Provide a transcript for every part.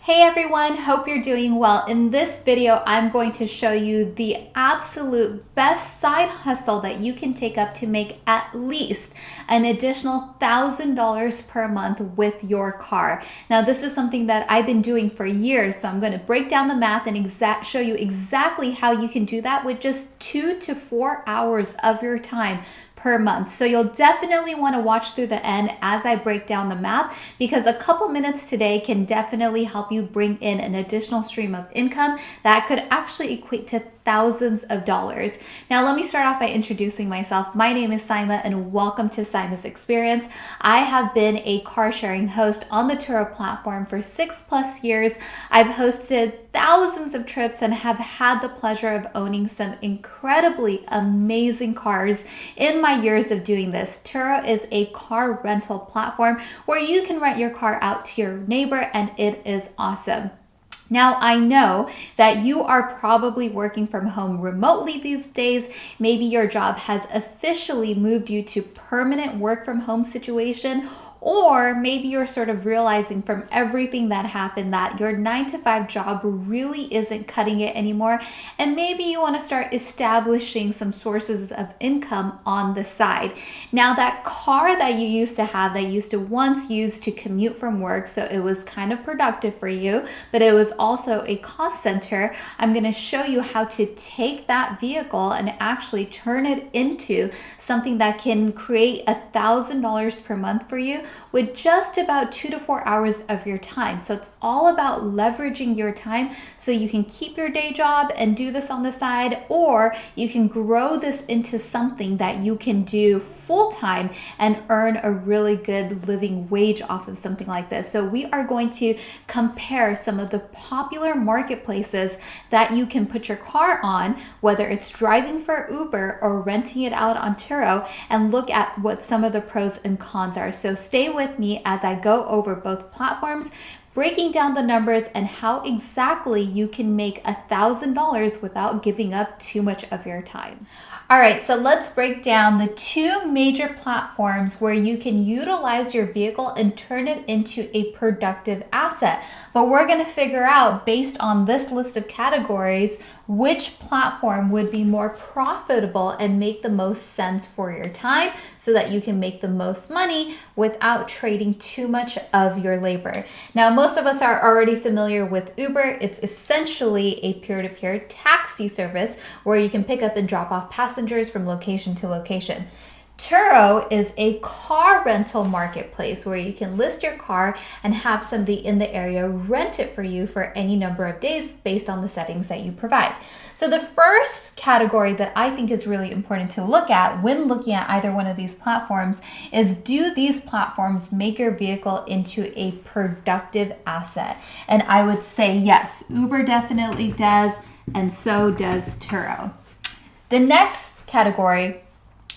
Hey everyone, hope you're doing well. In this video, I'm going to show you the absolute best side hustle that you can take up to make at least an additional $1,000 per month with your car. Now, this is something that I've been doing for years, so I'm going to break down the math and show you exactly how you can do that with just 2 to 4 hours of your time per month. So you'll definitely want to watch through the end as I break down the math, because a couple minutes today can definitely help you bring in an additional stream of income that could actually equate to thousands of dollars. Now, let me start off by introducing myself. My name is Saimah and welcome to Saimah's Experience. I have been a car sharing host on the Turo platform for 6+ years. I've hosted thousands of trips and have had the pleasure of owning some incredibly amazing cars in my years of doing this. Turo is a car rental platform where you can rent your car out to your neighbor, and it is awesome. Now, I know that you are probably working from home remotely these days. Maybe your job has officially moved you to permanent work from home situation, or maybe you're sort of realizing from everything that happened that your 9-to-5 job really isn't cutting it anymore. And maybe you want to start establishing some sources of income on the side. Now, that car that you used to have, that you used to once use to commute from work, so it was kind of productive for you, but it was also a cost center. I'm going to show you how to take that vehicle and actually turn it into something that can create $1,000 per month for you with just about 2 to 4 hours of your time. So it's all about leveraging your time so you can keep your day job and do this on the side, or you can grow this into something that you can do full-time and earn a really good living wage off of something like this. So we are going to compare some of the popular marketplaces that you can put your car on, whether it's driving for Uber or renting it out on Turo, and look at what some of the pros and cons are. So stay with me as I go over both platforms, breaking down the numbers and how exactly you can make $1,000 without giving up too much of your time. All right, so let's break down the two major platforms where you can utilize your vehicle and turn it into a productive asset. But we're going to figure out, based on this list of categories, which platform would be more profitable and make the most sense for your time so that you can make the most money without trading too much of your labor. Now, most of us are already familiar with Uber. It's essentially a peer-to-peer taxi service where you can pick up and drop off passengers from location to location. Turo is a car rental marketplace where you can list your car and have somebody in the area rent it for you for any number of days based on the settings that you provide. So the first category that I think is really important to look at when looking at either one of these platforms is, do these platforms make your vehicle into a productive asset? And I would say yes, Uber definitely does, and so does Turo. The next category,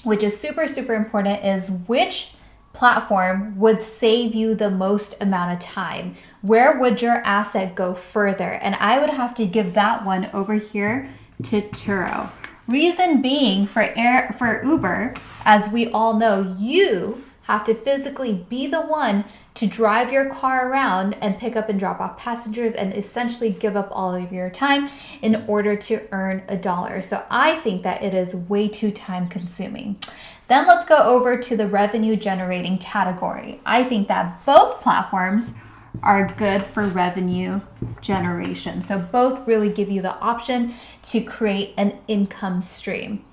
which is super important, is which platform would save you the most amount of time? Where would your asset go further? And I would have to give that one over here to Turo. Reason being, for Uber, as we all know, you have to physically be the one to drive your car around and pick up and drop off passengers and essentially give up all of your time in order to earn $1. So I think that it is way too time consuming. Then let's go over to the revenue generating category. I think that both platforms are good for revenue generation. So both really give you the option to create an income stream.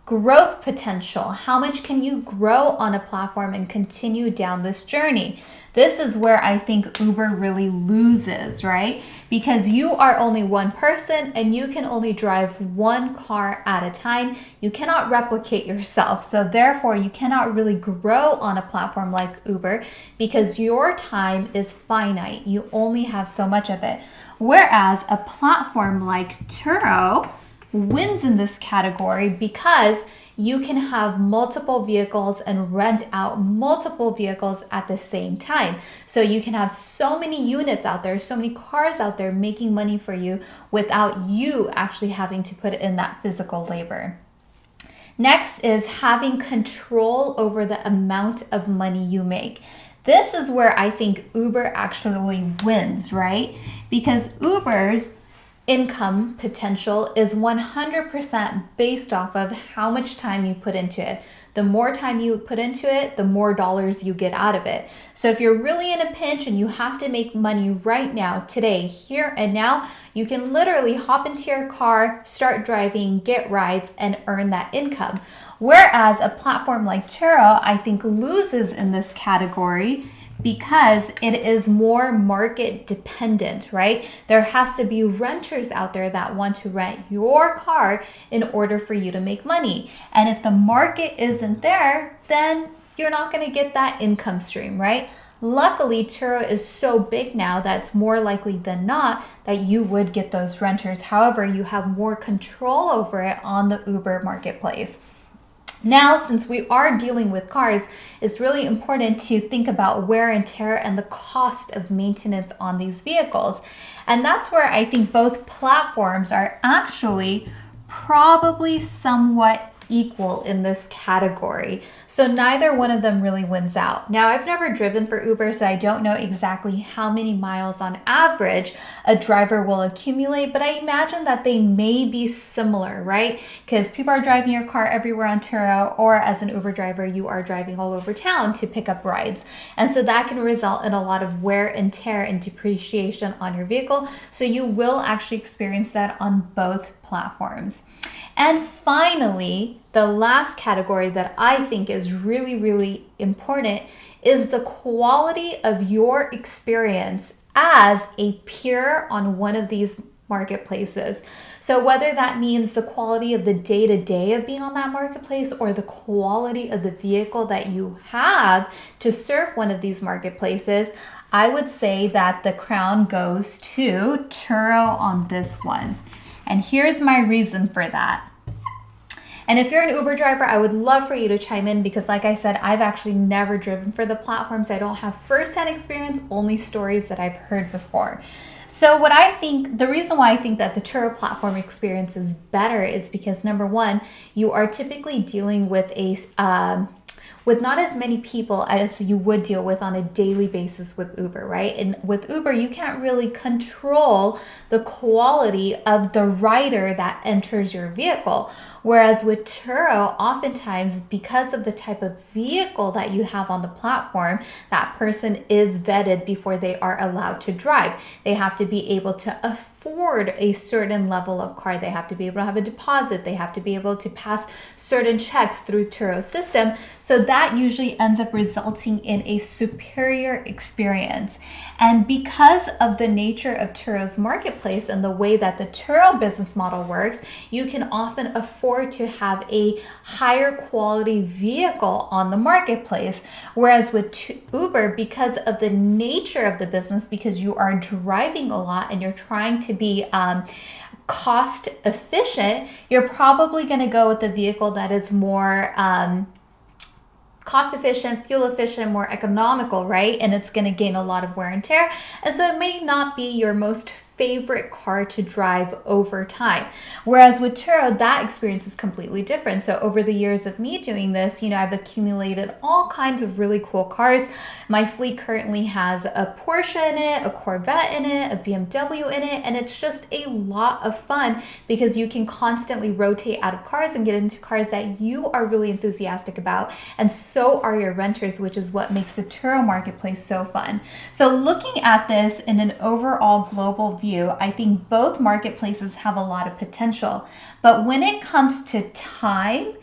Growth potential. How much can you grow on a platform and continue down this journey? This is where I think Uber really loses, right? Because you are only one person and you can only drive one car at a time. You cannot replicate yourself. So therefore, you cannot really grow on a platform like Uber because your time is finite. You only have so much of it. Whereas a platform like Turo wins in this category because you can have multiple vehicles and rent out multiple vehicles at the same time. So you can have so many units out there, so many cars out there making money for you without you actually having to put in that physical labor. Next is having control over the amount of money you make. This is where I think Uber actually wins, right? Because Uber's income potential is 100% based off of how much time you put into it. The more time you put into it, the more dollars you get out of it. So if you're really in a pinch and you have to make money right now, today, here and now, you can literally hop into your car, start driving, get rides, and earn that income. Whereas a platform like Turo, I think, loses in this category because it is more market dependent, right? There has to be renters out there that want to rent your car in order for you to make money. And if the market isn't there, then you're not going to get that income stream, right? Luckily, Turo is so big now that it's more likely than not that you would get those renters. However, you have more control over it on the Uber marketplace. Now, since we are dealing with cars, it's really important to think about wear and tear and the cost of maintenance on these vehicles. And that's where I think both platforms are actually probably somewhat equal in this category. So neither one of them really wins out. Now, I've never driven for Uber, so I don't know exactly how many miles on average a driver will accumulate, but I imagine that they may be similar, right? Because people are driving your car everywhere on Turo, or as an Uber driver, you are driving all over town to pick up rides. And so that can result in a lot of wear and tear and depreciation on your vehicle. So you will actually experience that on both platforms. And finally, the last category that I think is really, really important is the quality of your experience as a peer on one of these marketplaces. So whether that means the quality of the day-to-day of being on that marketplace or the quality of the vehicle that you have to serve one of these marketplaces, I would say that the crown goes to Turo on this one. And here's my reason for that. And if you're an Uber driver, I would love for you to chime in because like I said, I've actually never driven for the platforms. I don't have firsthand experience, only stories that I've heard before. So what I think, the reason why I think that the Turo platform experience is better is because number one, you are typically dealing with with not as many people as you would deal with on a daily basis with Uber, right? And with Uber, you can't really control the quality of the rider that enters your vehicle. Whereas with Turo, oftentimes, because of the type of vehicle that you have on the platform, that person is vetted before they are allowed to drive. They have to be able to afford a certain level of car. They have to be able to have a deposit. They have to be able to pass certain checks through Turo's system. So that usually ends up resulting in a superior experience. And because of the nature of Turo's marketplace and the way that the Turo business model works, you can often afford to have a higher quality vehicle on the marketplace. Whereas with Uber, because of the nature of the business, because you are driving a lot and you're trying to be cost efficient, you're probably going to go with a vehicle that is more cost efficient, fuel efficient, more economical, right? And it's going to gain a lot of wear and tear. And so it may not be your most favorite car to drive over time. Whereas with Turo, that experience is completely different. So over the years of me doing this, I've accumulated all kinds of really cool cars. My fleet currently has a Porsche in it, a Corvette in it, a BMW in it, and it's just a lot of fun because you can constantly rotate out of cars and get into cars that you are really enthusiastic about. And so are your renters, which is what makes the Turo marketplace so fun. So looking at this in an overall global view, I think both marketplaces have a lot of potential. But when it comes to time,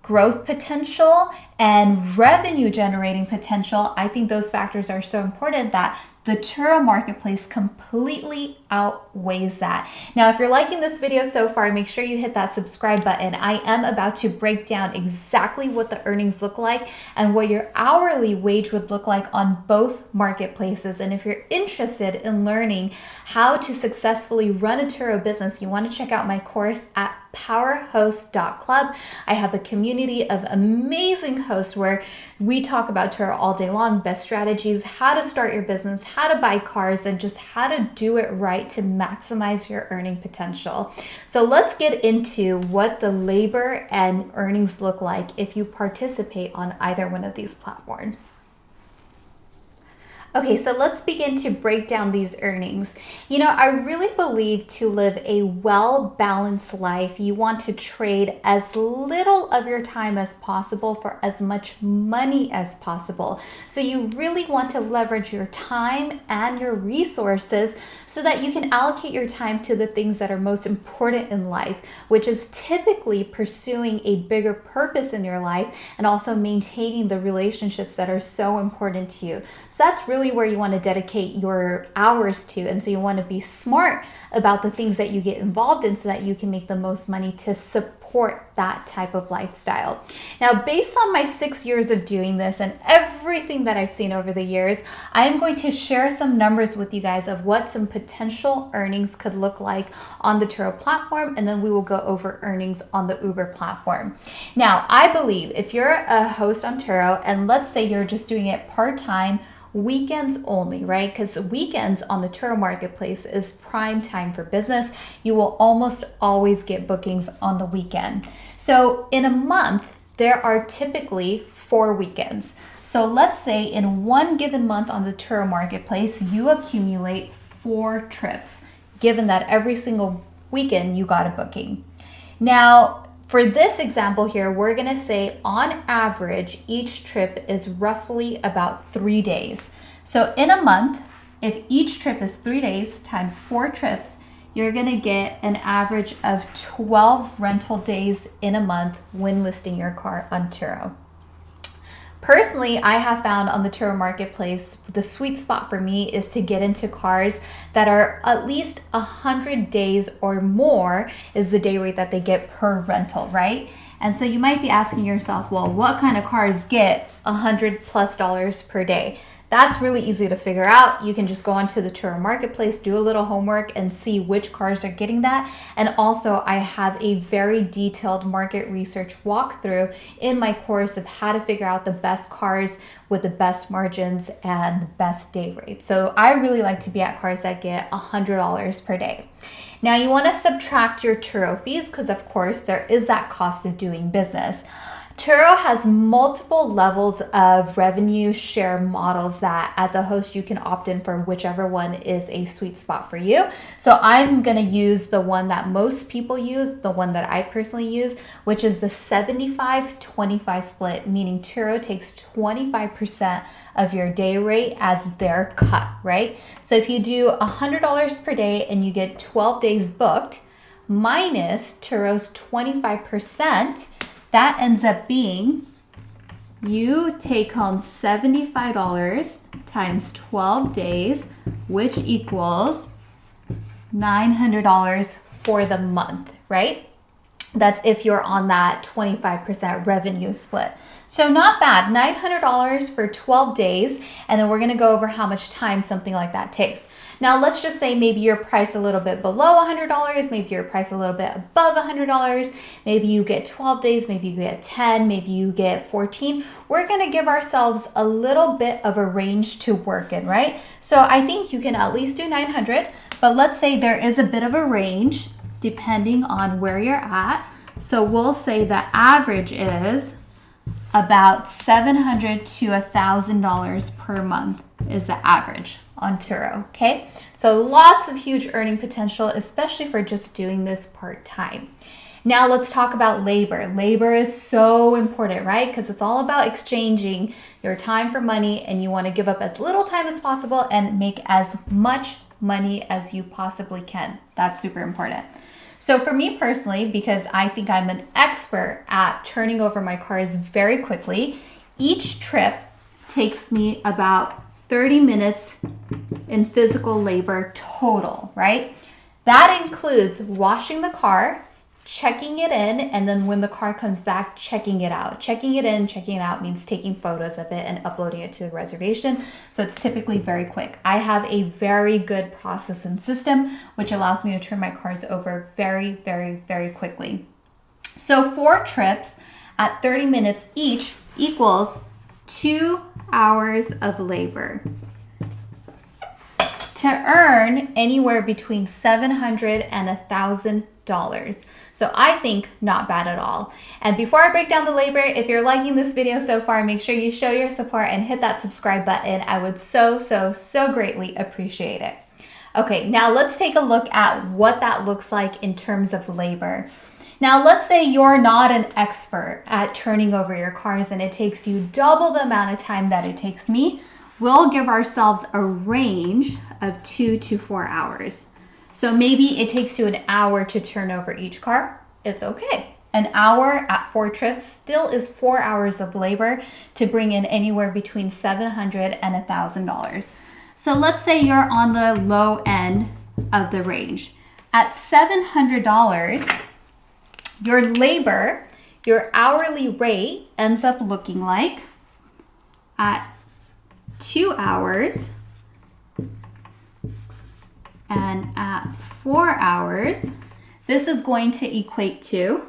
growth potential, and revenue generating potential, I think those factors are so important that the Turo marketplace completely outweighs that. Now, if you're liking this video so far, make sure you hit that subscribe button. I am about to break down exactly what the earnings look like and what your hourly wage would look like on both marketplaces. And if you're interested in learning how to successfully run a Turo business, you want to check out my course at powerhost.club. I have a community of amazing hosts where we talk about Turo all day long, best strategies, how to start your business, how to buy cars, and just how to do it right to maximize your earning potential. So let's get into what the labor and earnings look like if you participate on either one of these platforms. Okay, so let's begin to break down these earnings. You know, I really believe to live a well-balanced life, you want to trade as little of your time as possible for as much money as possible. So you really want to leverage your time and your resources so that you can allocate your time to the things that are most important in life, which is typically pursuing a bigger purpose in your life and also maintaining the relationships that are so important to you. So that's really where you want to dedicate your hours to. And so you want to be smart about the things that you get involved in so that you can make the most money to support that type of lifestyle. Now, based on my 6 years of doing this and everything that I've seen over the years, I'm going to share some numbers with you guys of what some potential earnings could look like on the Turo platform, and then we will go over earnings on the Uber platform. Now, I believe if you're a host on Turo, and let's say you're just doing it part-time, weekends only, right? Because weekends on the Turo marketplace is prime time for business. You will almost always get bookings on the weekend. So in a month, there are typically 4 weekends. So let's say in one given month on the Turo marketplace, you accumulate 4 trips, given that every single weekend you got a booking. Now, for this example here, we're gonna say on average, each trip is roughly about 3 days. So in a month, if each trip is 3 days times 4 trips, you're gonna get an average of 12 rental days in a month when listing your car on Turo. Personally, I have found on the Turo marketplace, the sweet spot for me is to get into cars that are at least 100 days or more is the day rate that they get per rental, right? And so you might be asking yourself, well, what kind of cars get $100+ per day? That's really easy to figure out. You can just go onto the Turo marketplace, do a little homework, and see which cars are getting that. And also, I have a very detailed market research walkthrough in my course of how to figure out the best cars with the best margins and the best day rates. So I really like to be at cars that get $100 per day. Now you want to subtract your Turo fees because of course there is that cost of doing business. Turo has multiple levels of revenue share models that as a host you can opt in for whichever one is a sweet spot for you. So I'm going to use the one that most people use, the one that I personally use, which is the 75-25 split, meaning Turo takes 25% of your day rate as their cut, right? So if you do $100 per day and you get 12 days booked minus Turo's 25%, that ends up being you take home $75 times 12 days, which equals $900 for the month, right? That's if you're on that 25% revenue split. So not bad, $900 for 12 days. And then we're gonna go over how much time something like that takes. Now let's just say maybe you're priced a little bit below $100, maybe you're priced a little bit above $100, maybe you get 12 days, maybe you get 10, maybe you get 14. We're gonna give ourselves a little bit of a range to work in, right? So I think you can at least do 900, but let's say there is a bit of a range depending on where you're at. So we'll say the average is about $700 to $1,000 per month is the average on Turo, okay? So lots of huge earning potential, especially for just doing this part-time. Now let's talk about labor. Labor is so important, right? Because it's all about exchanging your time for money, and you want to give up as little time as possible and make as much money as you possibly can. That's super important. So for me personally, because I think I'm an expert at turning over my cars very quickly, each trip takes me about 30 minutes in physical labor total, right? That includes washing the car, checking it in, and then when the car comes back, checking it out. Checking it in, checking it out means taking photos of it and uploading it to the reservation. So it's typically very quick. I have a very good process and system, which allows me to turn my cars over very, very, very quickly. So 4 trips at 30 minutes each equals 2 hours of labor. To earn anywhere between $700 and $1,000 So I think not bad at all. And before I break down the labor, if you're liking this video so far, make sure you show your support and hit that subscribe button. I would so greatly appreciate it. Okay, now let's take a look at what that looks like in terms of labor. Now, let's say you're not an expert at turning over your cars and it takes you double the amount of time that it takes me. We'll give ourselves a range of 2 to 4 hours. So maybe it takes you an hour to turn over each car. It's okay. An hour at 4 trips still is 4 hours of labor to bring in anywhere between $700 and $1,000. So let's say you're on the low end of the range. At $700, your labor, your hourly rate ends up looking like at 2 hours and at 4 hours, this is going to equate to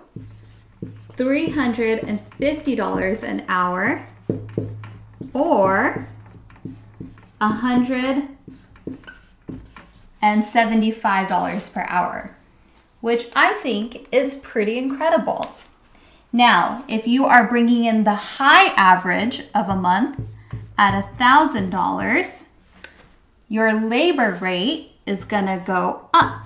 $350 an hour or $175 per hour, which I think is pretty incredible. Now, if you are bringing in the high average of a month at $1,000, your labor rate is gonna go up.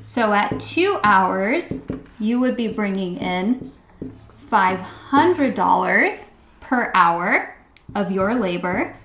So at 2 hours, you would be bringing in $500 per hour of your labor.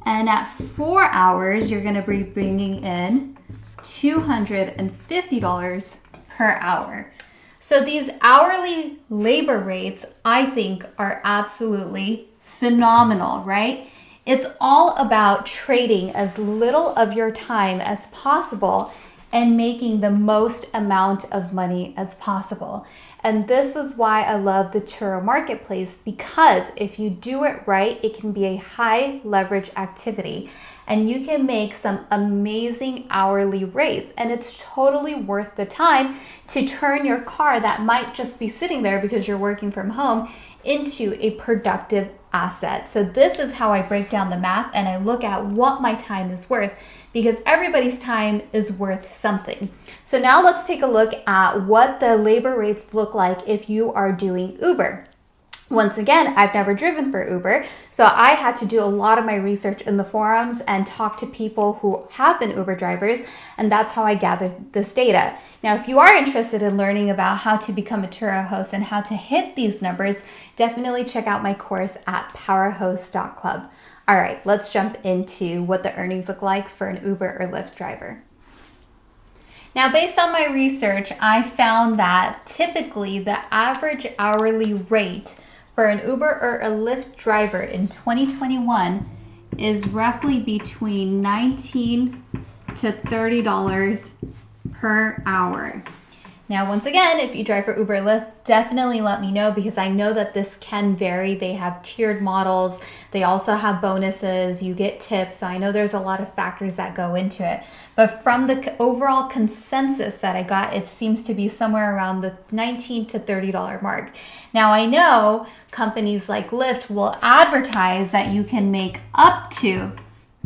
And at 4 hours, you're gonna be bringing in $250 per hour. So these hourly labor rates, I think, are absolutely phenomenal, right? It's all about trading as little of your time as possible and making the most amount of money as possible. And this is why I love the Turo marketplace, because if you do it right, it can be a high leverage activity and you can make some amazing hourly rates. And it's totally worth the time to turn your car that might just be sitting there because you're working from home into a productive asset. So this is how I break down the math and I look at what my time is worth, because everybody's time is worth something. So now let's take a look at what the labor rates look like if you are doing Uber. Once again, I've never driven for Uber, so I had to do a lot of my research in the forums and talk to people who have been Uber drivers, and that's how I gathered this data. Now, if you are interested in learning about how to become a Turo host and how to hit these numbers, definitely check out my course at powerhost.club. All right, let's jump into what the earnings look like for an Uber or Lyft driver. Now, based on my research, I found that typically the average hourly rate for an Uber or a Lyft driver in 2021 is roughly between $19 to $30 per hour. Now, once again, if you drive for Uber or Lyft, definitely let me know, because I know that this can vary. They have tiered models. They also have bonuses. You get tips. So I know there's a lot of factors that go into it. But from the overall consensus that I got, it seems to be somewhere around the $19 to $30 mark. Now, I know companies like Lyft will advertise that you can make up to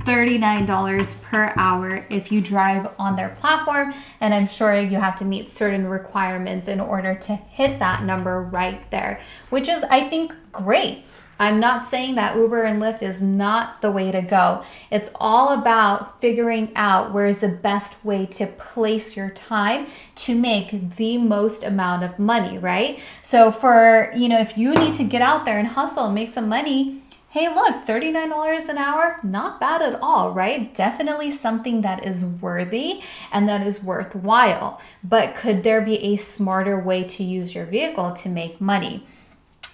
$39 per hour if you drive on their platform, and I'm sure you have to meet certain requirements in order to hit that number right there, which is, I think, great. I'm not saying that Uber and Lyft is not the way to go. It's all about figuring out where is the best way to place your time to make the most amount of money, right? So for, if you need to get out there and hustle and make some money, hey, look, $39 an hour, not bad at all, right? Definitely something that is worthy and that is worthwhile. But could there be a smarter way to use your vehicle to make money?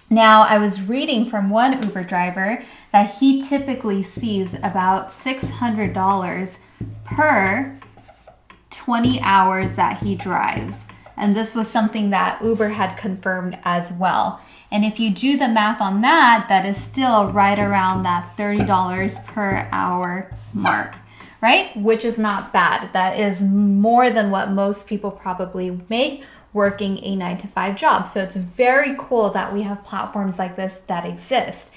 Now, I was reading from one Uber driver that he typically sees about $600 per 20 hours that he drives. And this was something that Uber had confirmed as well. And if you do the math on that, that is still right around that $30 per hour mark, right? Which is not bad. That is more than what most people probably make working a 9-to-5 job. So it's very cool that we have platforms like this that exist.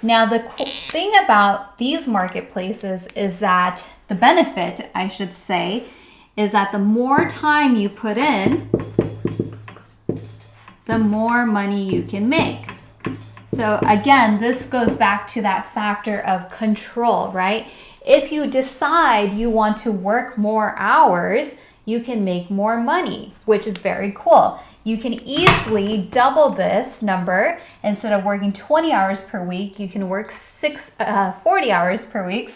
Now, the cool thing about these marketplaces is that the benefit, I should say, is that the more time you put in, the more money you can make. So again, this goes back to that factor of control, right? If you decide you want to work more hours, you can make more money, which is very cool. You can easily double this number. Instead of working 20 hours per week, you can work 40 hours per week,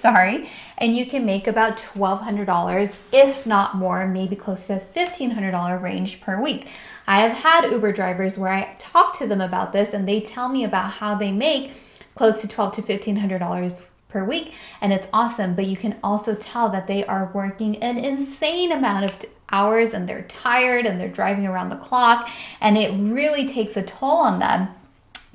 and you can make about $1,200, if not more, maybe close to $1,500 range per week. I have had Uber drivers where I talk to them about this and they tell me about how they make close to $1,200 to $1,500 per week, and it's awesome. But you can also tell that they are working an insane amount of hours and they're tired and they're driving around the clock, and it really takes a toll on them.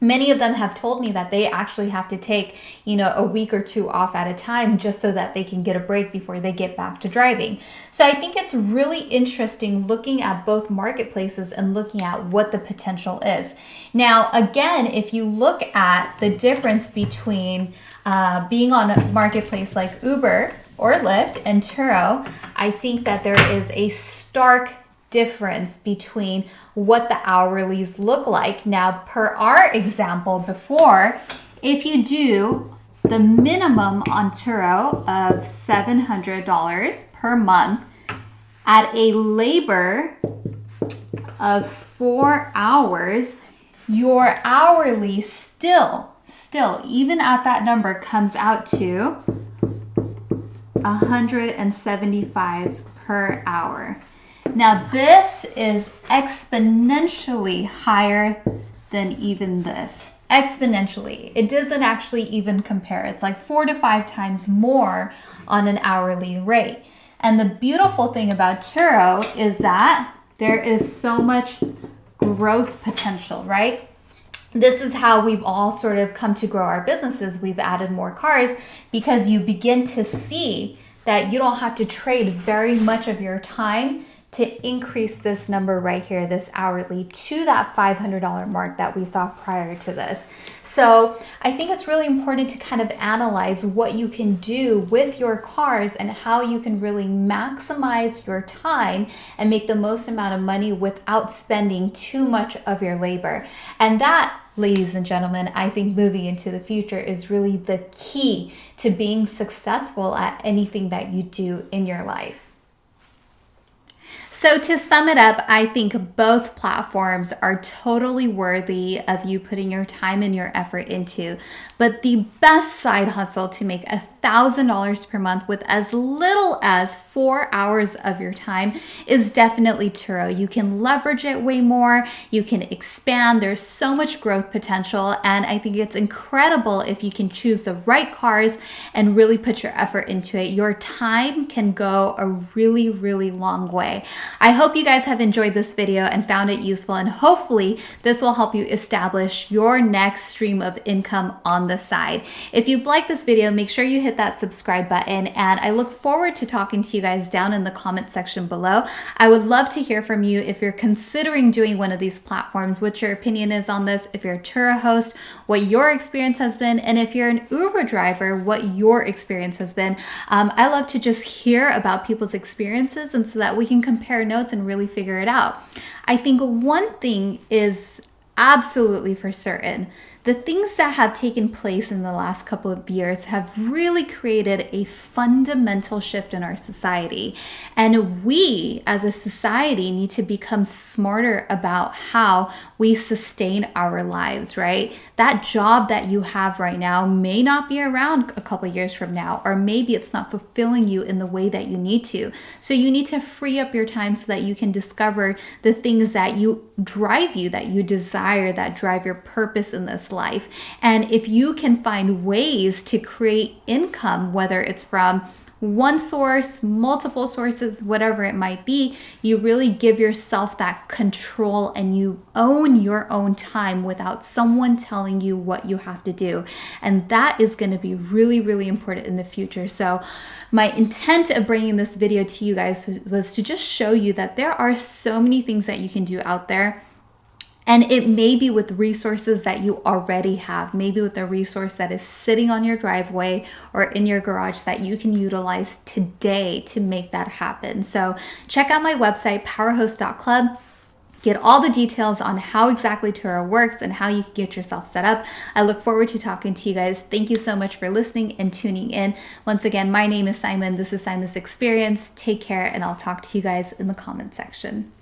Many of them have told me that they actually have to take, a week or two off at a time just so that they can get a break before they get back to driving. So I think it's really interesting looking at both marketplaces and looking at what the potential is. Now, again, if you look at the difference between being on a marketplace like Uber or Lyft and Turo, I think that there is a stark difference between what the hourlies look like. Now, per our example before, if you do the minimum on Turo of $700 per month at a labor of 4 hours, your hourly still, even at that number, comes out to $175 per hour. Now, this is exponentially higher than even this. Exponentially. It doesn't actually even compare. It's like 4 to 5 times more on an hourly rate. And the beautiful thing about Turo is that there is so much growth potential, right? This is how we've all sort of come to grow our businesses. We've added more cars because you begin to see that you don't have to trade very much of your time to increase this number right here, this hourly, to that $500 mark that we saw prior to this. So I think it's really important to kind of analyze what you can do with your cars and how you can really maximize your time and make the most amount of money without spending too much of your labor. And that, ladies and gentlemen, I think moving into the future is really the key to being successful at anything that you do in your life. So to sum it up, I think both platforms are totally worthy of you putting your time and your effort into. But the best side hustle to make $1,000 per month with as little as 4 hours of your time is definitely Turo. You can leverage it way more. You can expand. There's so much growth potential. And I think it's incredible if you can choose the right cars and really put your effort into it. Your time can go a really, really long way. I hope you guys have enjoyed this video and found it useful, and hopefully this will help you establish your next stream of income on the side. If you've liked this video, make sure you hit that subscribe button, and I look forward to talking to you guys down in the comment section below. I would love to hear from you if you're considering doing one of these platforms, what your opinion is on this, if you're a Turo host, what your experience has been, and if you're an Uber driver, what your experience has been. I love to just hear about people's experiences, and so that we can compare notes and really figure it out. I think one thing is absolutely for certain. The things that have taken place in the last couple of years have really created a fundamental shift in our society. And we as a society need to become smarter about how we sustain our lives, right? That job that you have right now may not be around a couple of years from now, or maybe it's not fulfilling you in the way that you need to. So you need to free up your time so that you can discover the things that drive you, that you desire, that drive your purpose in this life. And if you can find ways to create income, whether it's from one source, multiple sources, whatever it might be, you really give yourself that control and you own your own time without someone telling you what you have to do. And that is going to be really, really important in the future. So my intent of bringing this video to you guys was to just show you that there are so many things that you can do out there. And it may be with resources that you already have, maybe with a resource that is sitting on your driveway or in your garage that you can utilize today to make that happen. So check out my website, powerhost.club. get all the details on how exactly Turo works and how you can get yourself set up. I look forward to talking to you guys. Thank you so much for listening and tuning in. Once again, my name is Saimah. This is Saimah's Experience. Take care, and I'll talk to you guys in the comment section.